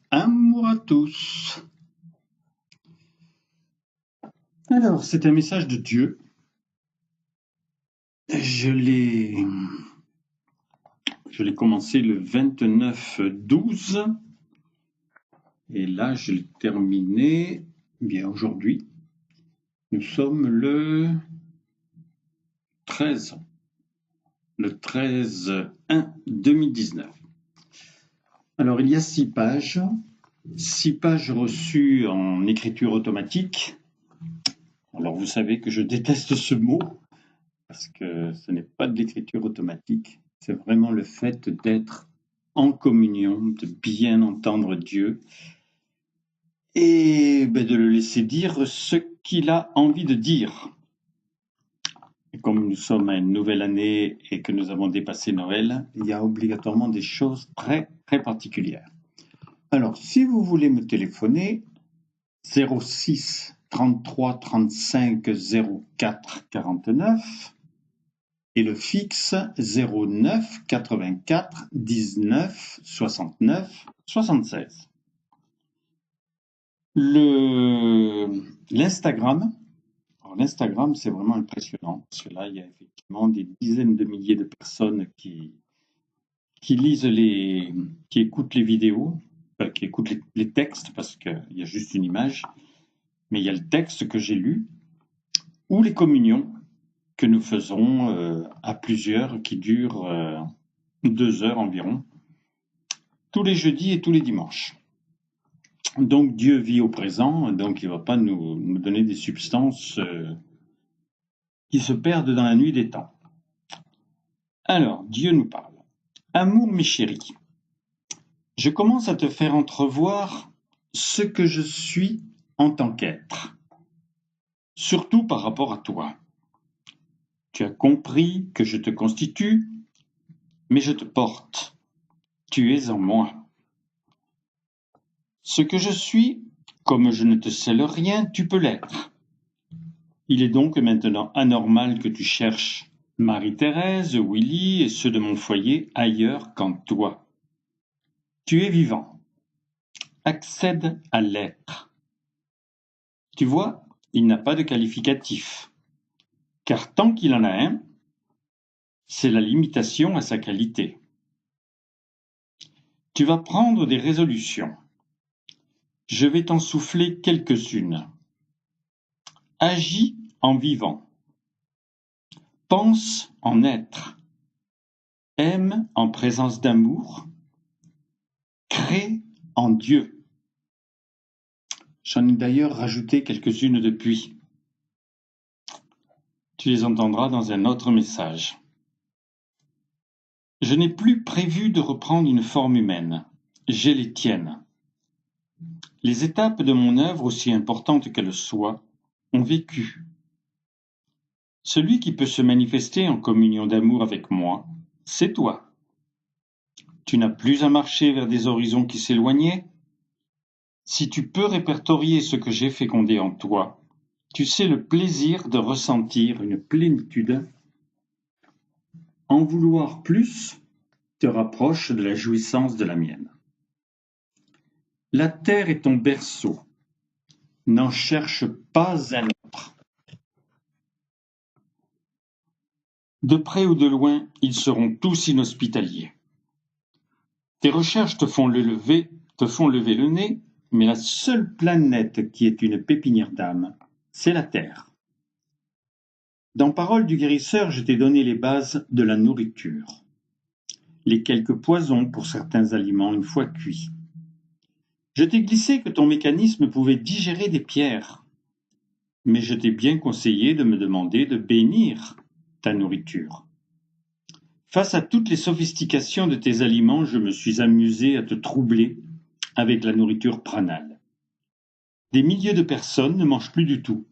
Amour à tous. Alors, c'est un message de Dieu. Je l'ai commencé le 29/12 et là, je l'ai terminé bien aujourd'hui. Nous sommes le 13 1/2019. Alors, il y a 6 pages reçues en écriture automatique. Alors, vous savez que je déteste ce mot parce que ce n'est pas de l'écriture automatique, c'est vraiment le fait d'être en communion, de bien entendre Dieu et de le laisser dire ce qu'il a envie de dire. Et comme nous sommes à une nouvelle année et que nous avons dépassé Noël, il y a obligatoirement des choses très très particulières. Alors, si vous voulez me téléphoner, 06 33 35 04 49 et le fixe 09 84 19 69 76. L'Instagram, l'Instagram c'est vraiment impressionnant parce que là il y a effectivement des dizaines de milliers de personnes qui lisent qui écoutent les vidéos, qui écoutent les textes parce qu'il y a juste une image, mais il y a le texte que j'ai lu ou les communions que nous faisons à plusieurs qui durent 2 heures environ, tous les jeudis et tous les dimanches. Donc Dieu vit au présent, donc il ne va pas nous donner des substances qui se perdent dans la nuit des temps. Alors, Dieu nous parle. Amour, mes chéris, je commence à te faire entrevoir ce que je suis en tant qu'être, surtout par rapport à toi. Tu as compris que je te constitue, mais je te porte. Tu es en moi. Ce que je suis, comme je ne te cèle rien, tu peux l'être. Il est donc maintenant anormal que tu cherches Marie-Thérèse, Willy et ceux de mon foyer ailleurs qu'en toi. Tu es vivant. Accède à l'être. Tu vois, il n'a pas de qualificatif, car tant qu'il en a un, c'est la limitation à sa qualité. Tu vas prendre des résolutions. Je vais t'en souffler quelques-unes. Agis en vivant. Pense en être. Aime en présence d'amour. Crée en Dieu. J'en ai d'ailleurs rajouté quelques-unes depuis. Tu les entendras dans un autre message. Je n'ai plus prévu de reprendre une forme humaine. J'ai les tiennes. Les étapes de mon œuvre, aussi importantes qu'elles soient, ont vécu. Celui qui peut se manifester en communion d'amour avec moi, c'est toi. Tu n'as plus à marcher vers des horizons qui s'éloignaient. Si tu peux répertorier ce que j'ai fécondé en toi, tu sais le plaisir de ressentir une plénitude. En vouloir plus te rapproche de la jouissance de la mienne. La terre est ton berceau. N'en cherche pas un autre. De près ou de loin, ils seront tous inhospitaliers. Tes recherches te font lever le nez, mais la seule planète qui est une pépinière d'âme, c'est la Terre. Dans Parole du guérisseur, je t'ai donné les bases de la nourriture, les quelques poisons pour certains aliments une fois cuits. Je t'ai glissé que ton mécanisme pouvait digérer des pierres, mais je t'ai bien conseillé de me demander de bénir ta nourriture. Face à toutes les sophistications de tes aliments, je me suis amusé à te troubler avec la nourriture pranale. Des milliers de personnes ne mangent plus du tout.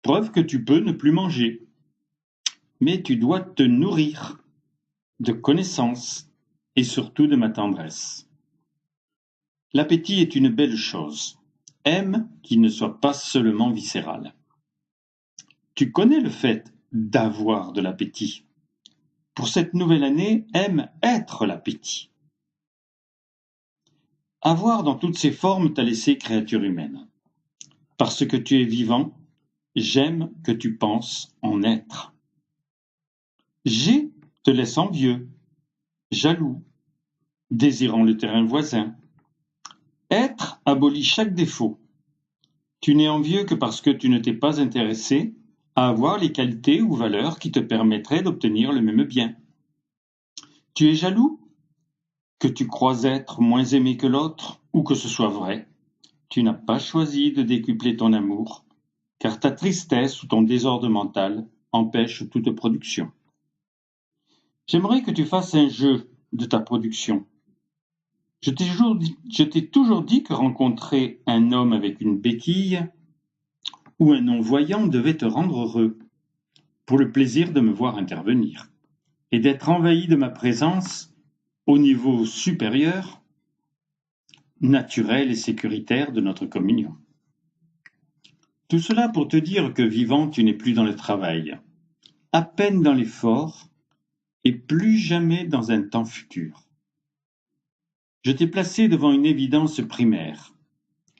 Preuve que tu peux ne plus manger. Mais tu dois te nourrir de connaissances et surtout de ma tendresse. L'appétit est une belle chose. Aime qu'il ne soit pas seulement viscéral. Tu connais le fait d'avoir de l'appétit. Pour cette nouvelle année, aime être l'appétit. Avoir dans toutes ses formes t'a laissé créature humaine. Parce que tu es vivant, j'aime que tu penses en être. J'ai te laisse envieux, jaloux, désirant le terrain voisin. Être abolit chaque défaut. Tu n'es envieux que parce que tu ne t'es pas intéressé à avoir les qualités ou valeurs qui te permettraient d'obtenir le même bien. Tu es jaloux que tu crois être moins aimé que l'autre ou que ce soit vrai. Tu n'as pas choisi de décupler ton amour, car ta tristesse ou ton désordre mental empêche toute production. J'aimerais que tu fasses un jeu de ta production. Je t'ai toujours dit que rencontrer un homme avec une béquille ou un non-voyant devait te rendre heureux, pour le plaisir de me voir intervenir, et d'être envahi de ma présence au niveau supérieur, naturel et sécuritaire de notre communion. Tout cela pour te dire que vivant, tu n'es plus dans le travail, à peine dans l'effort, et plus jamais dans un temps futur. Je t'ai placé devant une évidence primaire.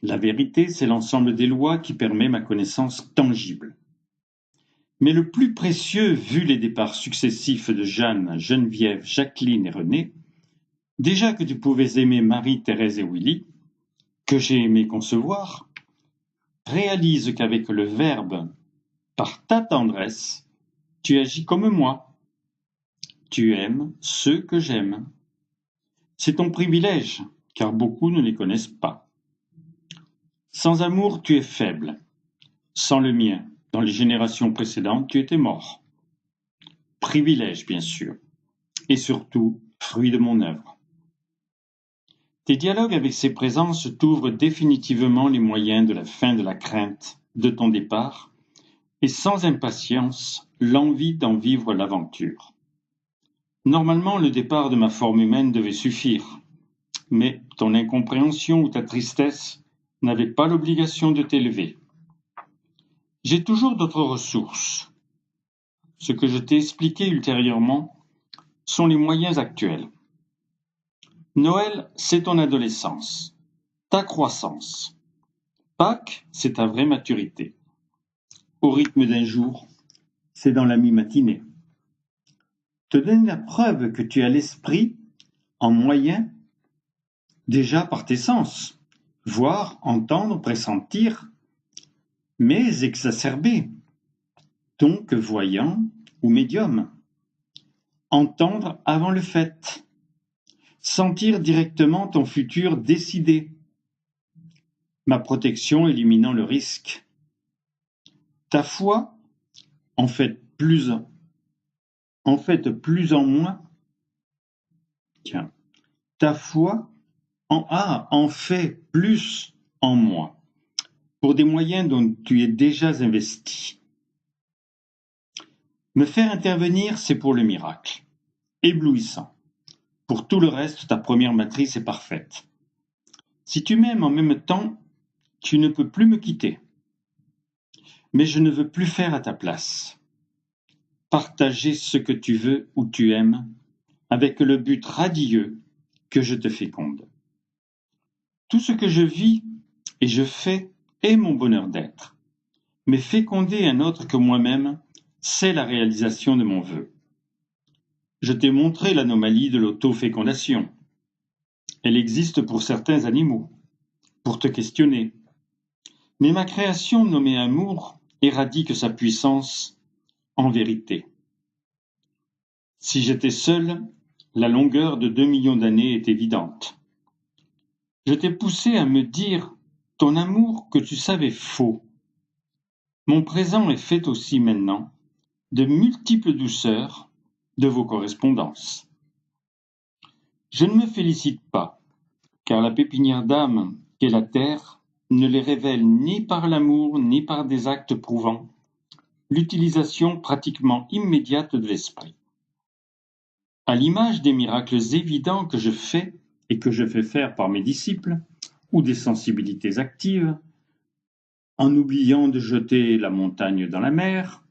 La vérité, c'est l'ensemble des lois qui permet ma connaissance tangible. Mais le plus précieux, vu les départs successifs de Jeanne, Geneviève, Jacqueline et Renée, déjà que tu pouvais aimer Marie, Thérèse et Willy, que j'ai aimé concevoir, réalise qu'avec le Verbe, par ta tendresse, tu agis comme moi. Tu aimes ceux que j'aime. C'est ton privilège, car beaucoup ne les connaissent pas. Sans amour, tu es faible. Sans le mien, dans les générations précédentes, tu étais mort. Privilège, bien sûr, et surtout, fruit de mon œuvre. Tes dialogues avec ces présences t'ouvrent définitivement les moyens de la fin de la crainte de ton départ, et sans impatience, l'envie d'en vivre l'aventure. Normalement, le départ de ma forme humaine devait suffire, mais ton incompréhension ou ta tristesse n'avaient pas l'obligation de t'élever. J'ai toujours d'autres ressources. Ce que je t'ai expliqué ultérieurement sont les moyens actuels. Noël, c'est ton adolescence, ta croissance. Pâques, c'est ta vraie maturité. Au rythme d'un jour, c'est dans la mi-matinée. Te donner la preuve que tu as l'esprit en moyen déjà par tes sens, voir, entendre, pressentir, mais exacerbé, donc voyant ou médium. Entendre avant le fait, sentir directement ton futur décidé, ma protection éliminant le risque. Ta foi, en fait plus en moins. Tiens, ta foi en fait plus en moi, pour des moyens dont tu es déjà investi. Me faire intervenir, c'est pour le miracle, éblouissant. Pour tout le reste, ta première matrice est parfaite. Si tu m'aimes en même temps, tu ne peux plus me quitter. Mais je ne veux plus faire à ta place. Partager ce que tu veux ou tu aimes, avec le but radieux que je te féconde. Tout ce que je vis et je fais est mon bonheur d'être. Mais féconder un autre que moi-même, c'est la réalisation de mon vœu. Je t'ai montré l'anomalie de l'autofécondation. Elle existe pour certains animaux, pour te questionner. Mais ma création nommée amour éradique sa puissance en vérité. Si j'étais seul, la longueur de 2 millions d'années est évidente. Je t'ai poussé à me dire ton amour que tu savais faux. Mon présent est fait aussi maintenant de multiples douceurs de vos correspondances. Je ne me félicite pas, car la pépinière d'âme qu'est la terre ne les révèle ni par l'amour ni par des actes prouvant l'utilisation pratiquement immédiate de l'esprit. À l'image des miracles évidents que je fais et que je fais faire par mes disciples, ou des sensibilités actives, en oubliant de jeter la montagne dans la mer,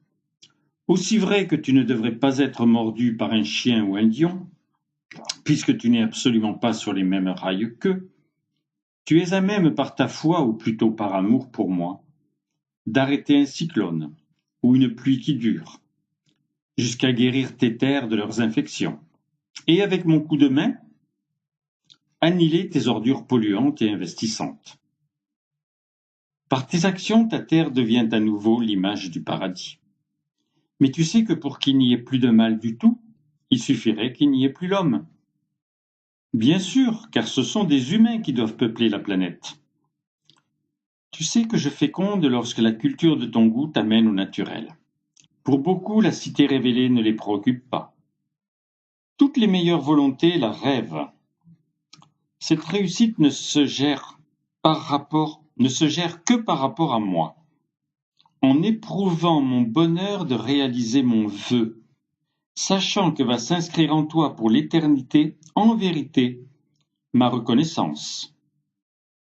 aussi vrai que tu ne devrais pas être mordu par un chien ou un lion, puisque tu n'es absolument pas sur les mêmes rails qu'eux, Tu es à même par ta foi, ou plutôt par amour pour moi, d'arrêter un cyclone ou une pluie qui dure, jusqu'à guérir tes terres de leurs infections, et avec mon coup de main, annihiler tes ordures polluantes et investissantes. Par tes actions, ta terre devient à nouveau l'image du paradis. Mais tu sais que pour qu'il n'y ait plus de mal du tout, il suffirait qu'il n'y ait plus l'homme. Bien sûr, car ce sont des humains qui doivent peupler la planète. Tu sais que je féconde lorsque la culture de ton goût t'amène au naturel. Pour beaucoup, la cité révélée ne les préoccupe pas. Toutes les meilleures volontés la rêvent. Cette réussite ne se gère que par rapport à moi, en éprouvant mon bonheur de réaliser mon vœu, sachant que va s'inscrire en toi pour l'éternité, en vérité, ma reconnaissance.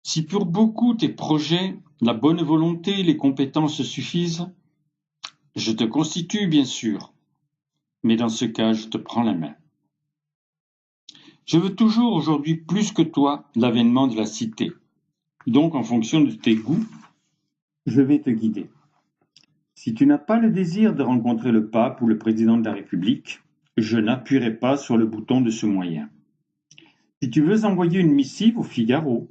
Si pour beaucoup tes projets, la bonne volonté, les compétences suffisent, je te constitue bien sûr, mais dans ce cas je te prends la main. Je veux toujours aujourd'hui plus que toi l'avènement de la cité. Donc en fonction de tes goûts, je vais te guider. Si tu n'as pas le désir de rencontrer le pape ou le président de la République, je n'appuierai pas sur le bouton de ce moyen. Si tu veux envoyer une missive au Figaro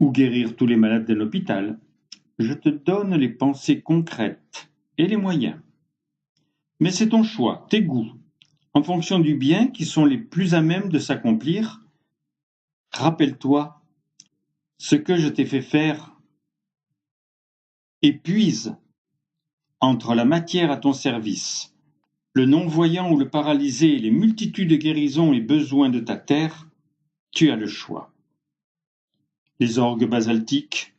ou guérir tous les malades d'un hôpital, je te donne les pensées concrètes et les moyens. Mais c'est ton choix, tes goûts, en fonction du bien qui sont les plus à même de s'accomplir. Rappelle-toi, ce que je t'ai fait faire épuise entre la matière à ton service, le non-voyant ou le paralysé et les multitudes de guérisons et besoins de ta terre, tu as le choix. Les orgues basaltiques,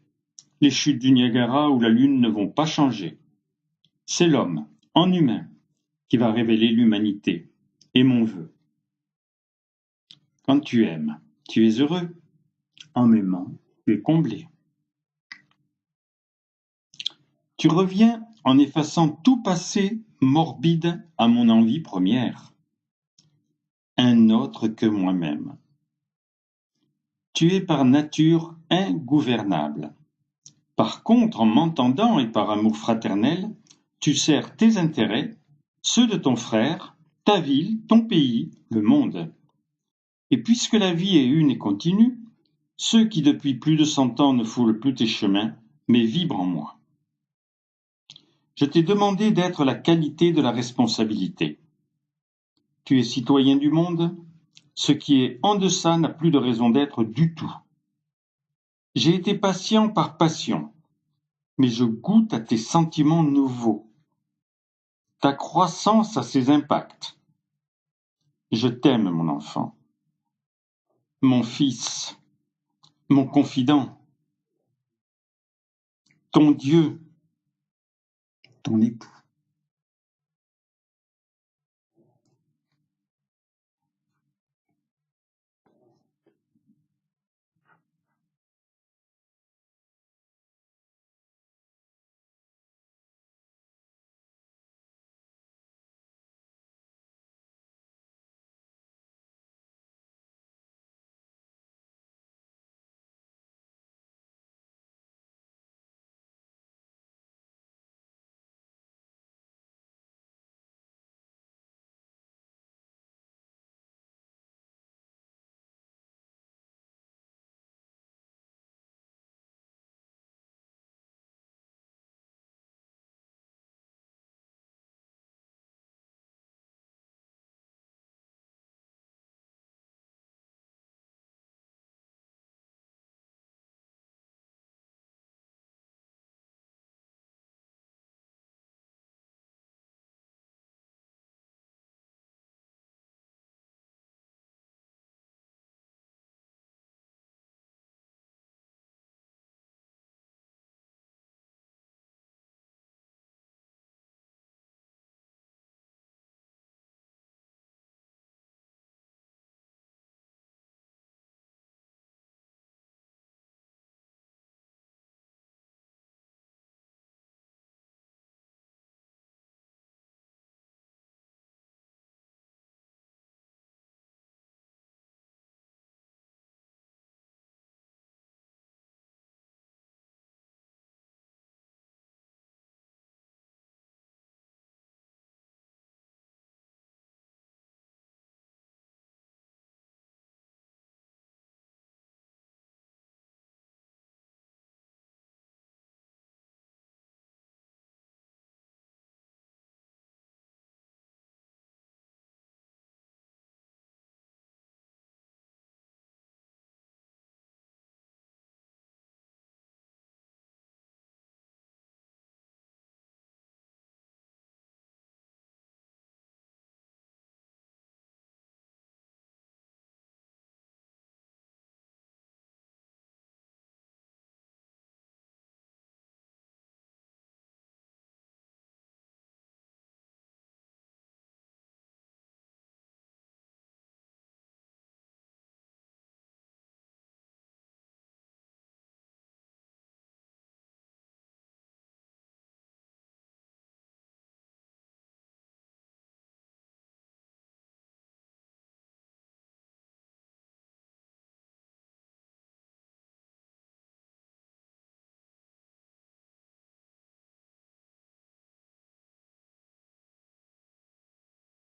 les chutes du Niagara ou la Lune ne vont pas changer. C'est l'homme, en humain, qui va révéler l'humanité et mon vœu. Quand tu aimes, tu es heureux. En m'aimant, tu es comblé. Tu reviens en effaçant tout passé morbide à mon envie première, un autre que moi-même. Tu es par nature ingouvernable. Par contre, en m'entendant et par amour fraternel, tu sers tes intérêts, ceux de ton frère, ta ville, ton pays, le monde. Et puisque la vie est une et continue, ceux qui depuis plus de 100 ans ne foulent plus tes chemins, mais vibrent en moi. Je t'ai demandé d'être la qualité de la responsabilité. Tu es citoyen du monde, ce qui est en deçà n'a plus de raison d'être du tout. J'ai été patient par passion, mais je goûte à tes sentiments nouveaux, ta croissance a ses impacts. Je t'aime, mon enfant, mon fils, mon confident, ton Dieu, ton époux.